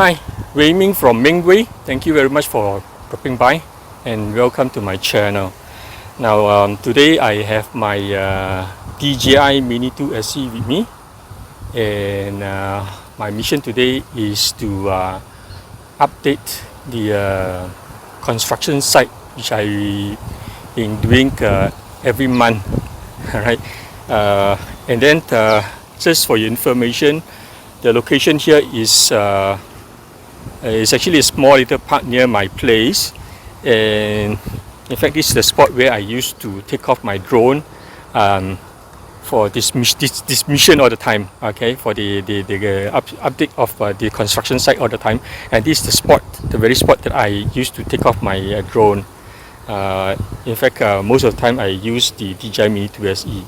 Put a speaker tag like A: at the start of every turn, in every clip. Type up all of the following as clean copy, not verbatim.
A: Hi, Wei Ming from Mingwei. Thank you very much for dropping by and welcome to my channel. Now today I have my DJI Mini 2 SE with me, and my mission today is to update the construction site which I've been doing every month. Alright, and then just for your information, the location here is it's actually a small little park near my place, and in fact this is the spot where I used to take off my drone for this mission all the time, okay, for the update of the construction site all the time. And this is the spot, the very spot that I used to take off my drone. In fact, most of the time I use the DJI Mini 2 SE.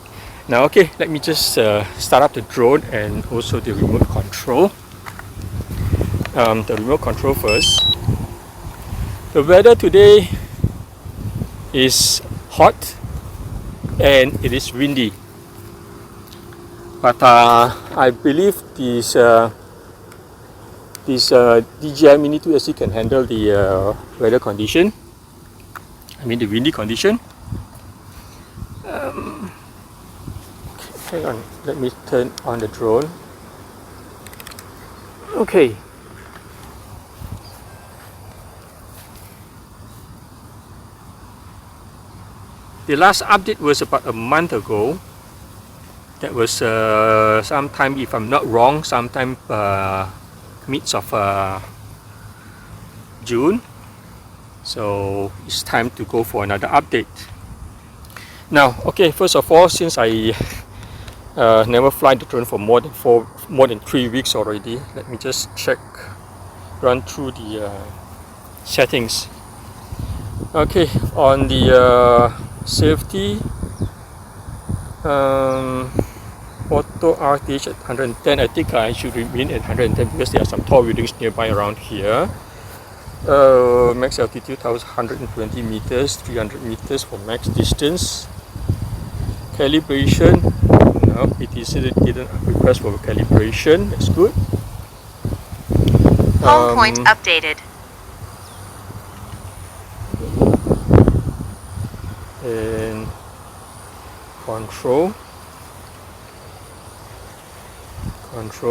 A: Now okay, let me just start up the drone and also the remote control. The remote control first. The weather today is hot and it is windy, but I believe this DJI Mini 2 SE can handle the weather condition. I mean the windy condition. Hang on, let me turn on the drone. Okay. The last update was about a month ago. That was sometime, if I'm not wrong, sometime midst of June. So it's time to go for another update. Now, okay, first of all, since I never fly the drone for more than 3 weeks already, let me just run through the settings. Okay, on the safety, auto RTH at 110. I think I should remain at 110 because there are some tall buildings nearby around here. Max altitude 120 meters, 300 meters for max distance. Calibration, no, it didn't request for calibration. That's good.
B: Home point updated.
A: And control,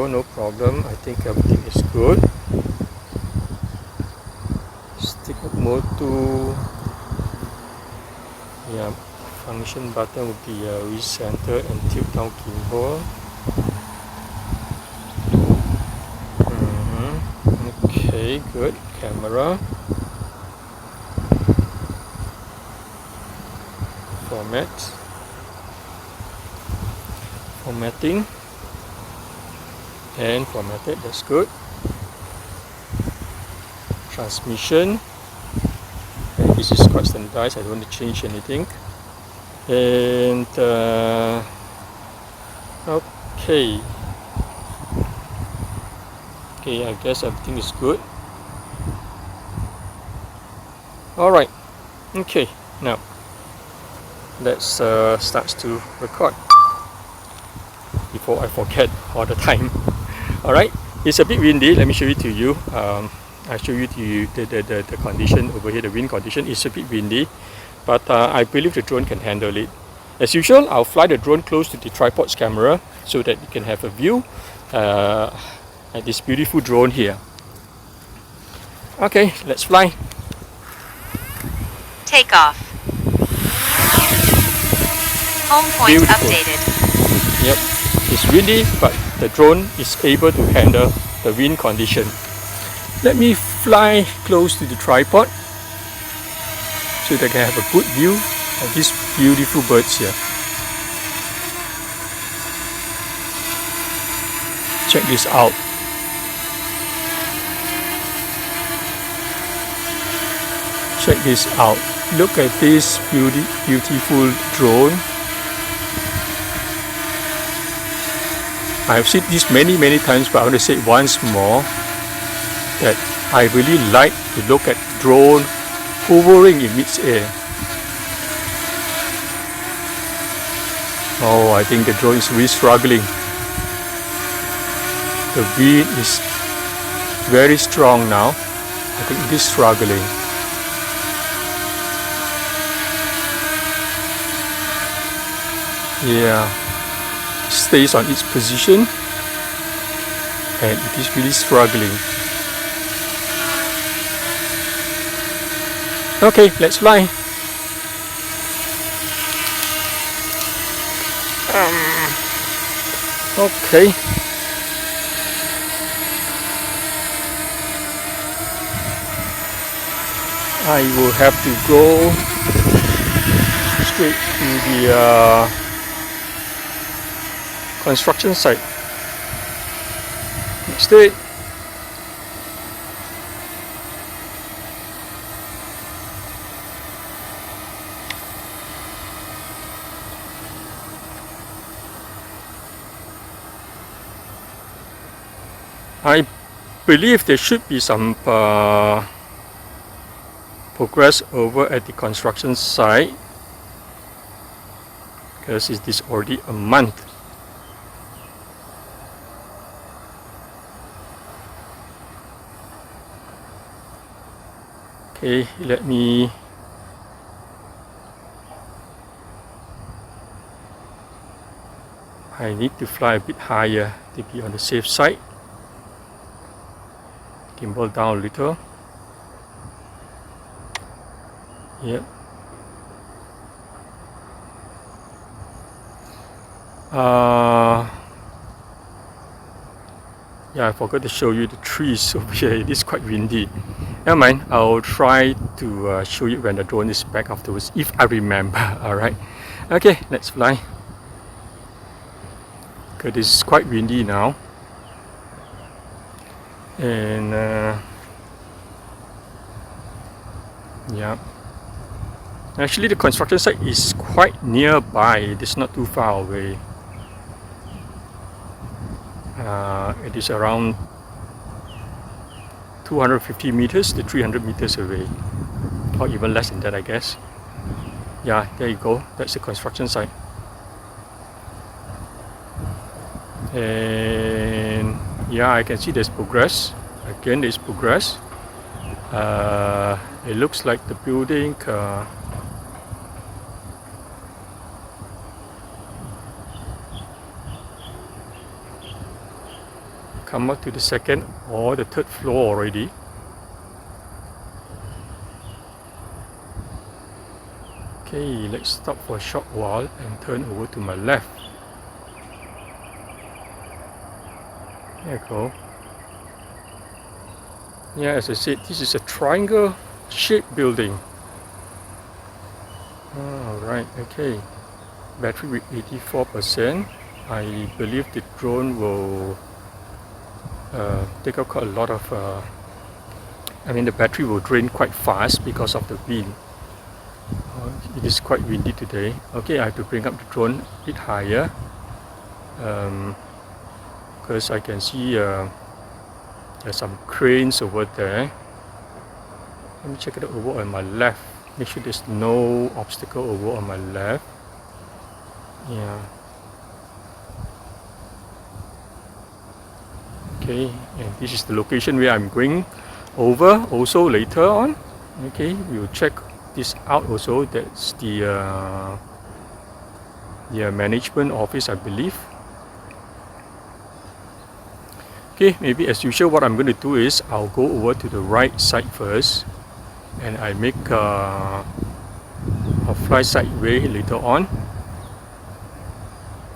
A: no problem. I think everything is good. Stick mode 2, yeah, function button would be recenter and tilt down gimbal. Okay, good. Camera, formatting and formatted, that's good. Transmission, and this is quite standardized, I don't want to change anything. And okay, I guess everything is good. Alright, okay, now let's start to record before I forget all the time. Alright, it's a bit windy. Let me show it to you. I'll show you the condition over here. The wind condition is a bit windy, but I believe the drone can handle it. As usual, I'll fly the drone close to the tripod's camera so that you can have a view at this beautiful drone here. Okay, let's fly.
B: Take off. Home point
A: Beautiful.
B: updated.
A: Yep, it's windy, but the drone is able to handle the wind condition. Let me fly close to the tripod so that I can have a good view of these beautiful birds here. Check this out. Check this out. Look at this beautiful drone. I've seen this many times, but I want to say it once more that I really like to look at drone hovering in mid-air. Oh, I think the drone is really struggling. The wind is very strong now. I think it is struggling. Yeah, stays on its position and it is really struggling. Okay, let's fly. Okay. I will have to go straight to the construction site. Next day. I believe there should be some progress over at the construction site because it is already a month. Okay, let me I need to fly a bit higher to be on the safe side. Gimbal down a little. Yep. Yeah, I forgot to show you the trees over here. It is quite windy. Never mind, I'll try to show you when the drone is back afterwards, if I remember. Alright. Okay, let's fly. Because it's quite windy now. And yeah, actually the construction site is quite nearby. It is not too far away. It is around 250 meters to 300 meters away, or even less than that, I guess. Yeah, there you go. That's the construction site. And yeah, I can see there's progress. Again, there's progress. It looks like the building come up to the second or the third floor already. Okay, let's stop for a short while and turn over to my left. There you go. Yeah, as I said, this is a triangle shaped building. Alright, okay. Battery with 84%. I believe the drone will take up quite a lot of the battery will drain quite fast because of the wind. It is quite windy today. Okay, I have to bring up the drone a bit higher because I can see there's some cranes over there. Let me check it over on my left. Make sure there's no obstacle over on my left. Yeah. Okay, and this is the location where I'm going over also later on. Okay, we'll check this out also. That's the management office, I believe. Okay, maybe as usual what I'm going to do is I'll go over to the right side first and I make a fly sideway later on.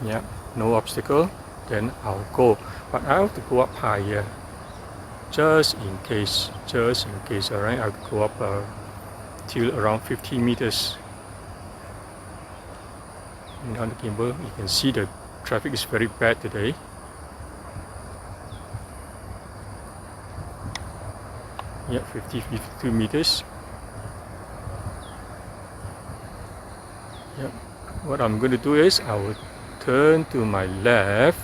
A: Yeah, no obstacle. Then I'll go, but I have to go up higher just in case. Alright, I'll go up till around 15 meters. And on the gimbal you can see the traffic is very bad today. Yeah, 52 meters. Yep. What I'm going to do is I will turn to my left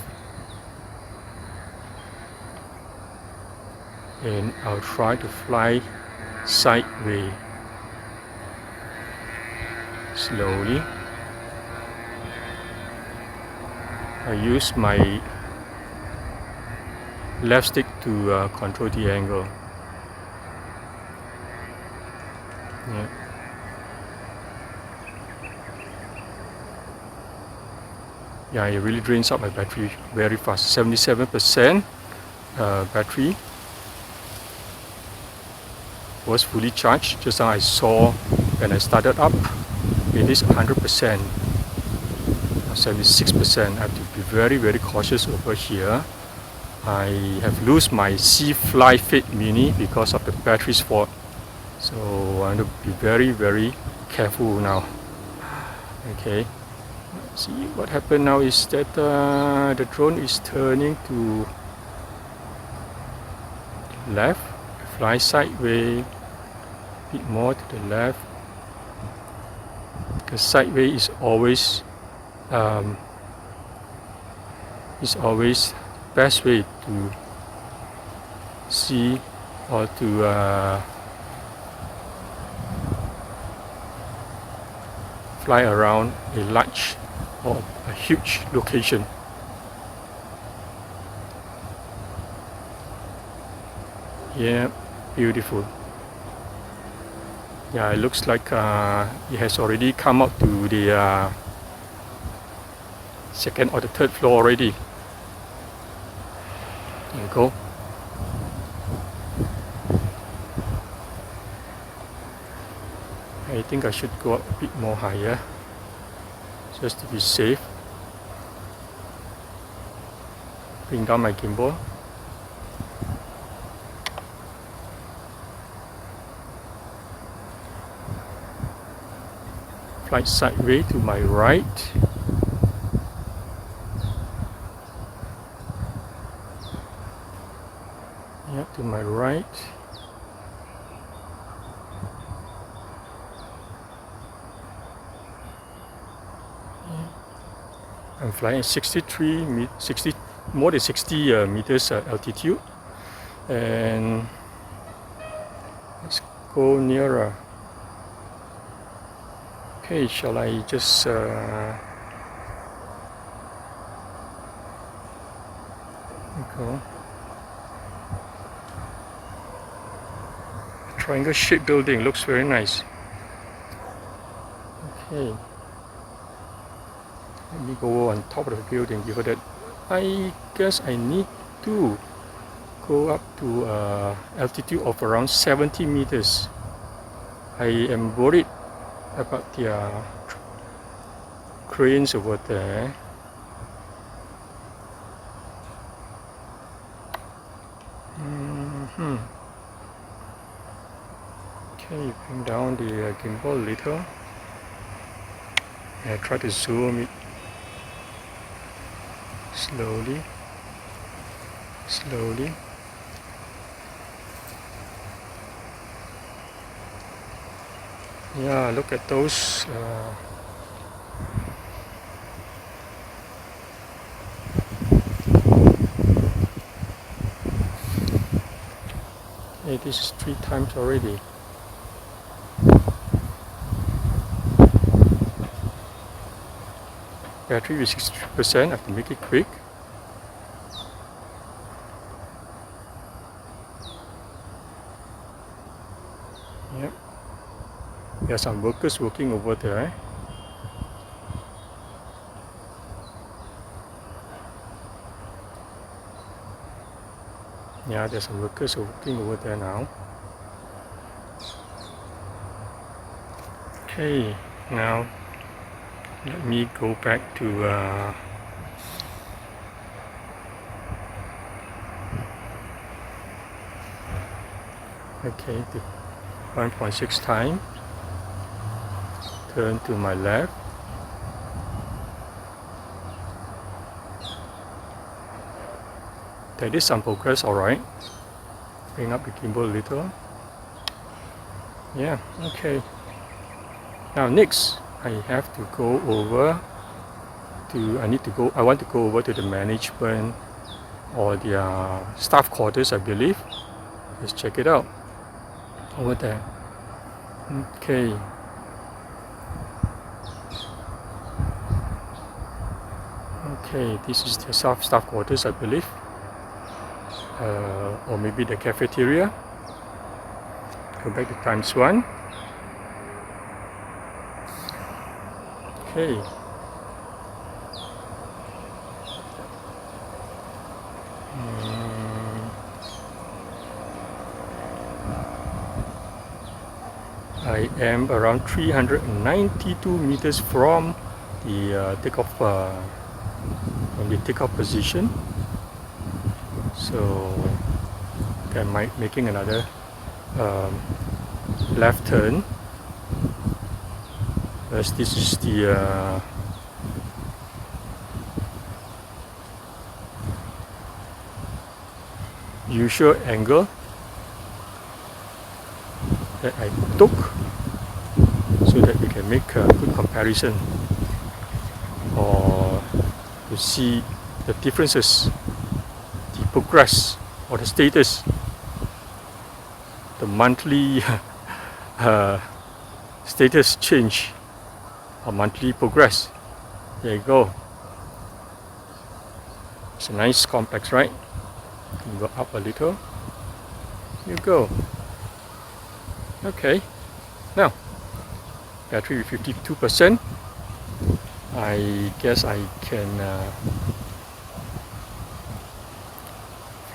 A: and I'll try to fly sideways slowly. I use my left stick to control the angle. Yeah. Yeah, it really drains up my battery very fast. 77% battery was fully charged. Just now I saw when I started up, it is 100%. 76%. I have to be very, very cautious over here. I have lost my C Fly Fit Mini because of the battery's fault. So I want to be very, very careful now. Okay. See what happened now is that the drone is turning to left, fly sideways, a bit more to the left. Because sideways is always best way to see or to fly around a large or a huge location. Yeah, beautiful. Yeah, it looks like it has already come up to the second or the third floor already. There you go. I think I should go up a bit more higher just to be safe. Bring down my gimbal. Fly sideways to my right. Yeah, to my right. I'm flying at 60 more than 60 meters altitude, and let's go nearer. Okay, shall I just go? Triangle shaped building looks very nice. Okay. Let me go on top of the building. Before that, I guess I need to go up to altitude of around 70 meters. I am worried about the cranes over there. Okay, bring down the gimbal a little. I try to zoom it slowly. Yeah, look at those hey, this is 3 times already. Battery with 63%, I have to make it quick. Yep. There are some workers working over there. Yeah, there's some workers working over there now. Okay, now let me go back to okay, the 1.6 time. Turn to my left. There is some progress, alright. Bring up the gimbal a little. Yeah, okay. Now next, I have to go over to, I want to go over to the management or the staff quarters, I believe. Let's check it out. Over there. Okay. Okay, this is the staff quarters, I believe. or maybe the cafeteria. Go back to times 1. Okay. I am around 392 meters from the takeoff position. So I'm making another left turn, as this is the usual angle that I took, so that we can make a good comparison or to see the differences, the progress or the status, the monthly status change or monthly progress. There you go. It's a nice complex, right? You go up a little. You go. Okay. Now, battery with 52%. I guess I can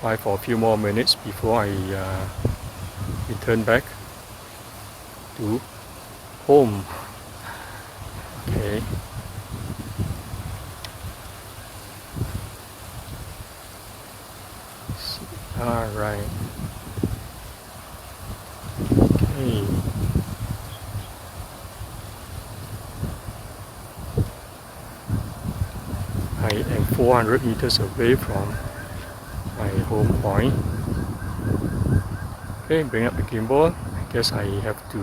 A: fly for a few more minutes before I return back to home. Okay. All right. Okay. I am 400 meters away from my home point. Okay, bring up the gimbal. I guess I have to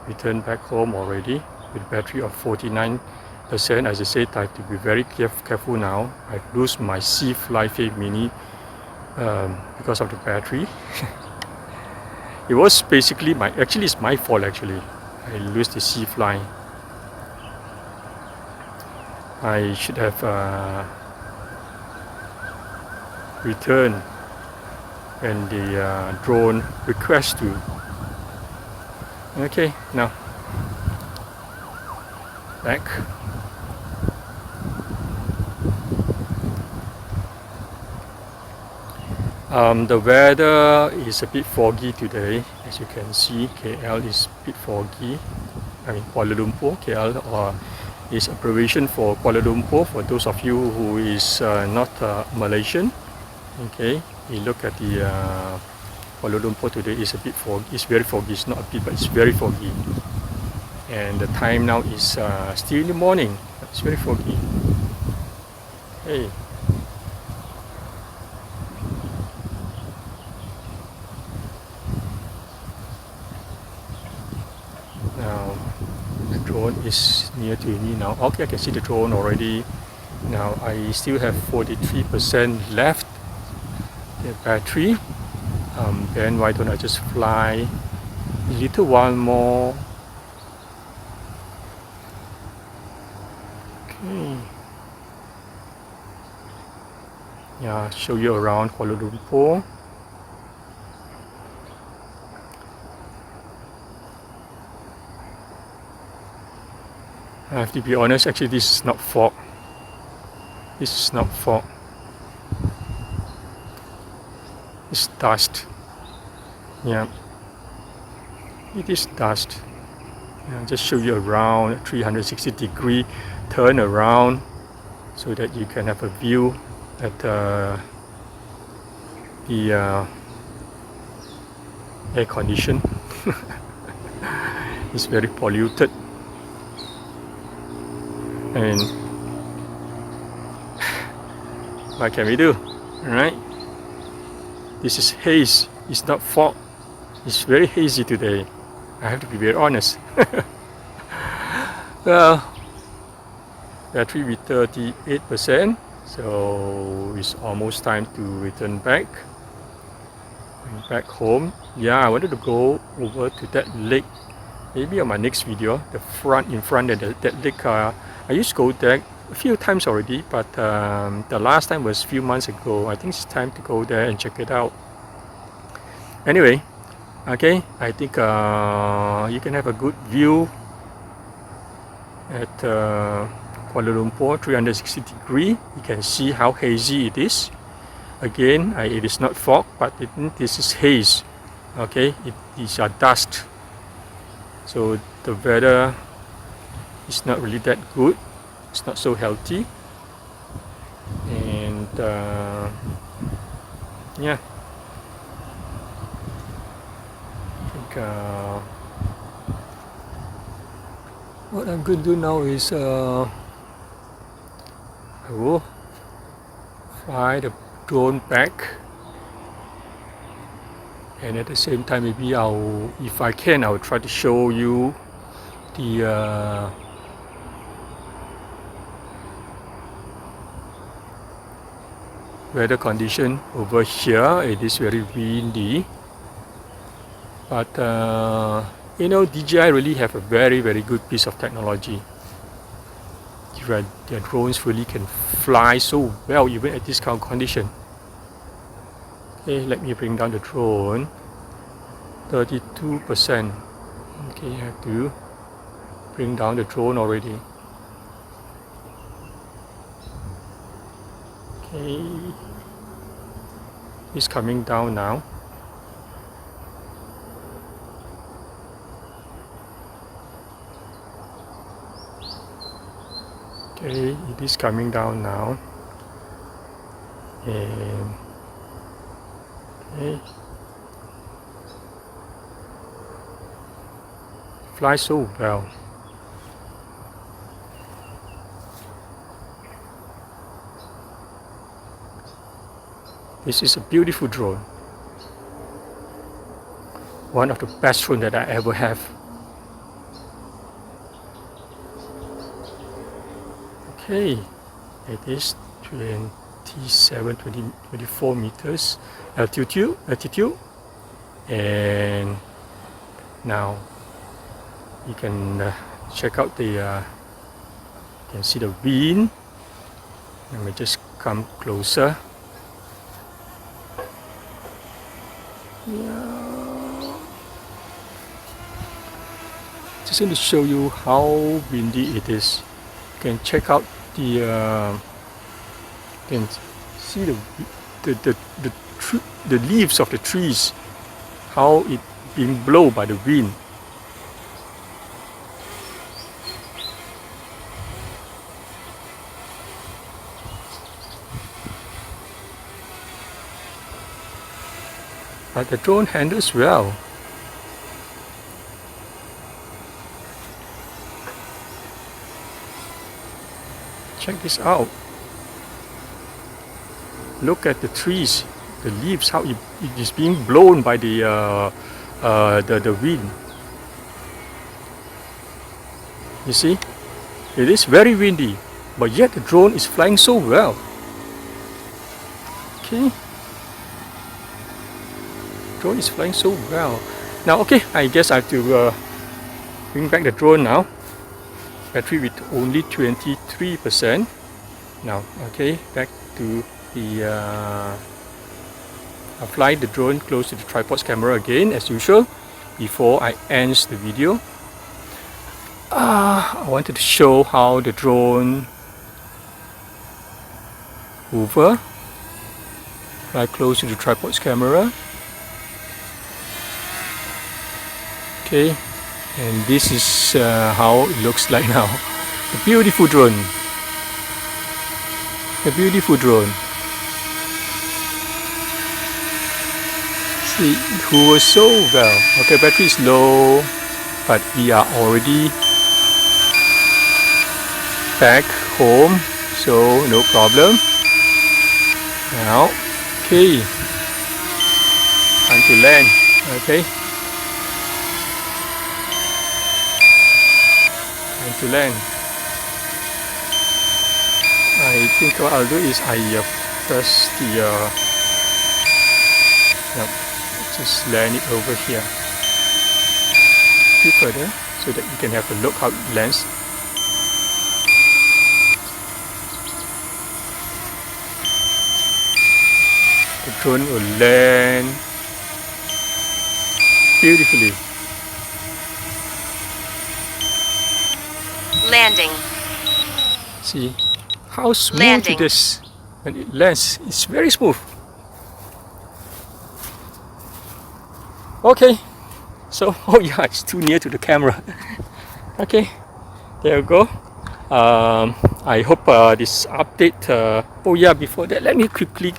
A: return back home already with a battery of 49%. As I said, I have to be very careful now. I lose my C-Fly Fave Mini because of the battery. It was basically it's my fault actually. I lose the C-Fly. I should have returned when the drone requests to. Okay, now back. The weather is a bit foggy today, as you can see. KL is a bit foggy. I mean Kuala Lumpur, KL, or is abbreviation for Kuala Lumpur for those of you who is not Malaysian. Okay, we look at the Kuala Lumpur today is a bit foggy. It's very foggy. It's not a bit, but it's very foggy. And the time now is still in the morning. But it's very foggy. Hey. Now the drone is near to me now. Okay, I can see the drone already. Now I still have 43% left the battery. Then why don't I just fly a little while more? Okay. Yeah, show you around Kuala Lumpur. I have to be honest, actually this is not fog. This is not fog. It's dust. Yeah, it is dust. Yeah, just show you around 360-degree turn around so that you can have a view at the air condition. It's very polluted. And what can we do? Alright? This is haze, it's not fog. It's very hazy today. I have to be very honest. Well, battery with 38%, so it's almost time to return back. Back home. Yeah, I wanted to go over to that lake. Maybe on my next video, the front in front of that lake. I used to go there a few times already, but the last time was a few months ago. I think it's time to go there and check it out. Anyway, okay, I think you can have a good view at Kuala Lumpur, 360 degree. You can see how hazy it is. Again, it is not fog, but this is haze. Okay, these are dust. So the weather is not really that good. It's not so healthy. And yeah, I think what I'm going to do now is I will fly the drone back, and at the same time maybe if I can, I'll try to show you the weather condition over here. It is very windy, but you know, DJI really have a very good piece of technology. Their drones really can fly so well even at this kind of condition. Okay, let me bring down the drone. 32%. Okay, I have to bring down the drone already. Okay, it's coming down now. Okay, it is coming down now. And okay, fly so well. This is a beautiful drone. One of the best drones that I ever have. Okay, it is 24 meters altitude, and now you can check out the you can see the wind. Let me just come closer. Yeah. Just going to show you how windy it is. You can check out the you can see the leaves of the trees, how it being blown by the wind. But the drone handles well. Check this out. Look at the trees, the leaves, how it is being blown by the wind. You see, it is very windy, but yet the drone is flying so well. Okay, drone is flying so well. Now, okay, I guess I have to bring back the drone now. Battery with only 23%. Now, okay, back to the I'll fly the drone close to the tripod's camera again as usual before I end the video. I wanted to show how the drone hover, fly close to the tripod's camera. Okay, and this is how it looks like now. The beautiful drone. The beautiful drone. See, it hovers so well. Okay, battery is low, but we are already back home, so no problem. Now, okay, time to land. Okay, time to land. I think what I'll do is I press the just land it over here a bit further so that you can have a look how it lands. drone will land beautifully.
B: Landing.
A: See how smooth
B: Landing.
A: it is when it lands. It's very smooth. Okay, so oh yeah, it's too near to the camera. Okay, there you go. I hope this update. Oh yeah, before that, let me quickly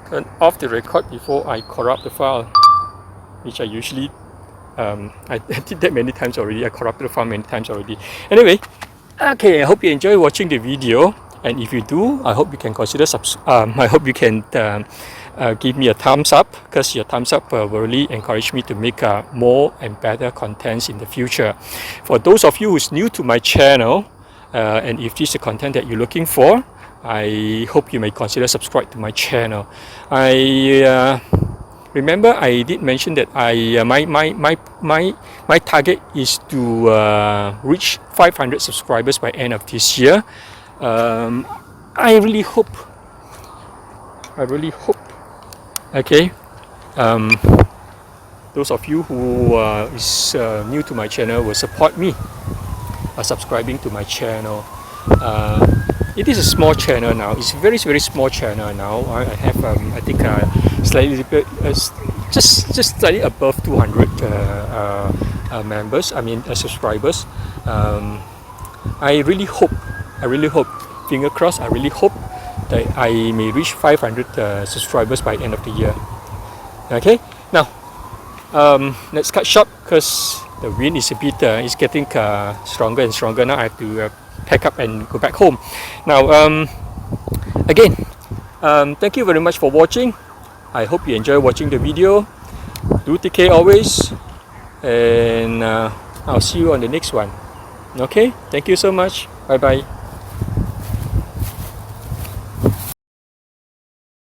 A: turn off the record before I corrupt the file, which I usually I did that many times already. I corrupted the file many times already. Anyway, okay, I hope you enjoy watching the video, and if you do, I hope you can consider I hope you can give me a thumbs up, because your thumbs up will really encourage me to make more and better contents in the future. For those of you who's new to my channel, and if this is the content that you're looking for, I hope you may consider subscribe to my channel. Remember, I did mention that my target is to reach 500 subscribers by end of this year. I really hope. Okay. Those of you who is new to my channel will support me by subscribing to my channel. It is a small channel now. It's a very small channel now. I have I think slightly just slightly above 200 members. I mean subscribers. I really hope. Finger crossed. I really hope that I may reach 500 subscribers by end of the year. Okay. Now, let's cut short because the wind is a bit is getting stronger and stronger. Now I have to pack up and go back home. Now, again, thank you very much for watching. I hope you enjoy watching the video. Do take care always, and I'll see you on the next one. Okay, thank you so much. Bye bye.